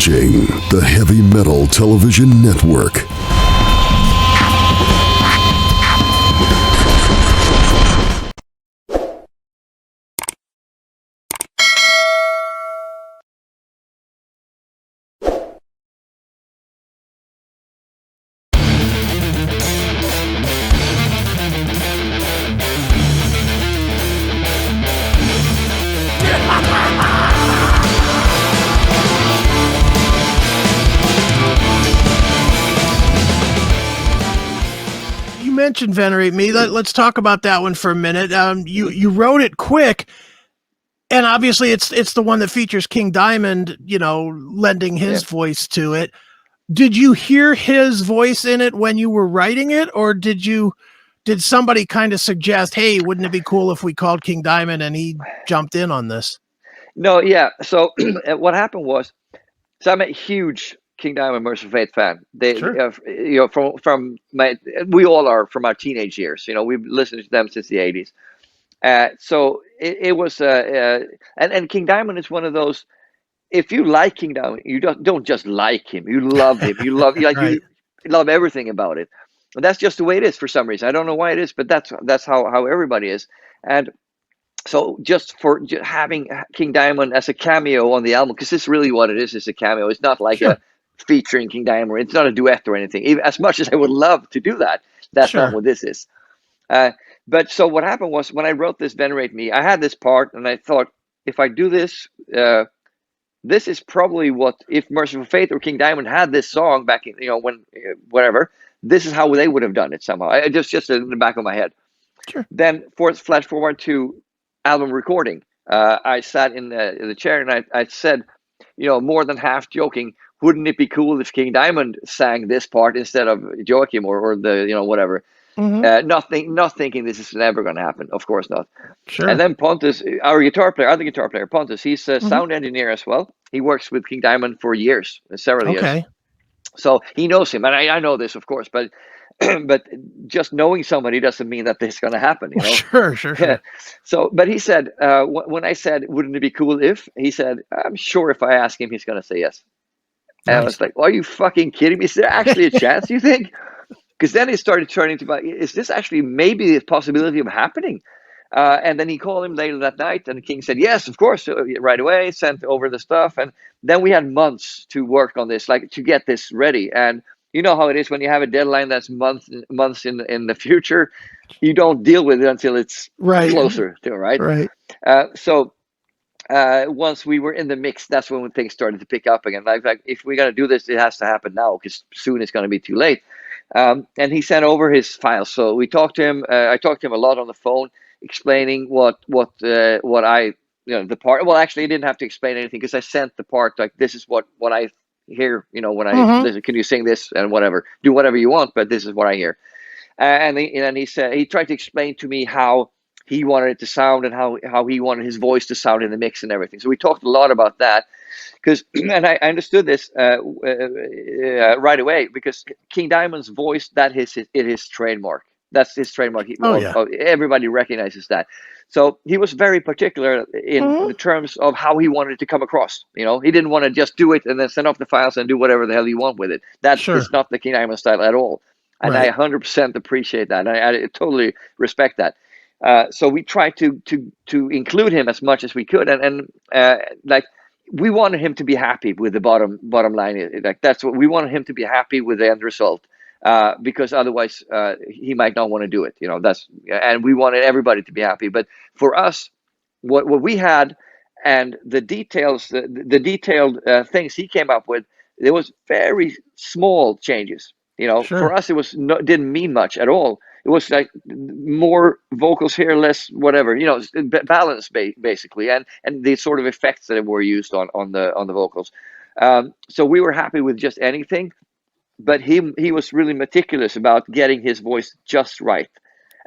watching the Heavy Metal Television Network. Mentioned Venerate Me. Let's talk about that one for a minute. You wrote it quick, and obviously it's the one that features King Diamond, lending his voice to it. Did you hear his voice in it when you were writing it, or did somebody kind of suggest, hey, wouldn't it be cool if we called King Diamond and he jumped in on this? No, yeah. So what happened was, so I'm a huge King Diamond Merciful Fate fan. Sure. From we all are from our teenage years. We've listened to them since the '80s. So it was, and King Diamond is one of those. If you like King Diamond, you don't just like him. You love him. You love Right. you love everything about it. And that's just the way it is for some reason. I don't know why it is, but that's how everybody is. And so just for having King Diamond as a cameo on the album, because this is really what it is. It's a cameo. It's not like Sure. a featuring King Diamond. It's not a duet or anything. Even as much as I would love to do that, that's Sure. not what this is. But so what happened was, when I wrote this Venerate Me, I had this part, and I thought, if I do this, this is probably what, if Merciful Fate or King Diamond had this song back in, when whatever, this is how they would have done it somehow. I just in the back of my head. Sure. Then flash forward to album recording. I sat in the chair, and I said, more than half joking, wouldn't it be cool if King Diamond sang this part instead of Joachim or the whatever. Mm-hmm. Not thinking this is never going to happen. Of course not. Sure. And then Pontus, other guitar player, Pontus, he's a sound engineer as well. He works with King Diamond for years, several years. Okay. So he knows him, and I know this, of course, but but just knowing somebody doesn't mean that this is going to happen. Sure. So, but he said, when I said, wouldn't it be cool if, he said, I'm sure if I ask him, he's going to say yes. And I was like, are you fucking kidding me? Is there actually a chance, you think? Because then it started turning to, is this actually maybe the possibility of happening? And then he called him later that night, and King said, yes, of course, right away, sent over the stuff. And then we had months to work on this, like to get this ready. And you know how it is when you have a deadline that's months in the future, you don't deal with it until it's closer to it, right? Right. So once we were in the mix, that's when things started to pick up again. Like if we're going to do this, it has to happen now, because soon it's going to be too late. And he sent over his files. So we talked to him. I talked to him a lot on the phone, explaining what I, the part. Well, actually, I didn't have to explain anything, because I sent the part, like, this is what I hear, when I listen, can you sing this and whatever, do whatever you want, but this is what I hear. And he said, he tried to explain to me how he wanted it to sound, and how he wanted his voice to sound in the mix and everything. So we talked a lot about that. Because, and I understood this right away, because King Diamond's voice, it is his trademark. That's his trademark. Everybody recognizes that. So he was very particular in the terms of how he wanted it to come across. He didn't want to just do it and then send off the files and do whatever the hell you want with it. That is not the King Diamond style at all. And I 100% appreciate that. I totally respect that. So we tried to include him as much as we could, and we wanted him to be happy with the bottom line. Like, that's what we wanted him to be happy with the end result, because otherwise he might not want to do it. And we wanted everybody to be happy. But for us, what we had, and the details, the detailed things he came up with, there was very small changes. For us, it didn't mean much at all. It was like more vocals here, less whatever, balance basically, and the sort of effects that were used on the vocals. So we were happy with just anything, but he was really meticulous about getting his voice just right.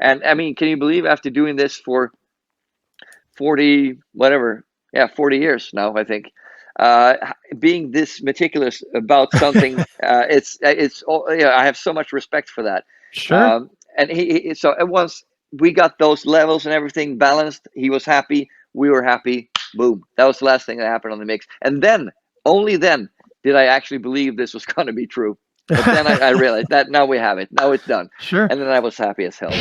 And I mean, can you believe, after doing this for 40 years now, I think, being this meticulous about something, I have so much respect for that. Sure. And so once we got those levels and everything balanced, he was happy, we were happy. Boom. That was the last thing that happened on the mix. And then, only then, did I actually believe this was going to be true? But then I realized that now we have it. Now it's done. Sure. And then I was happy as hell.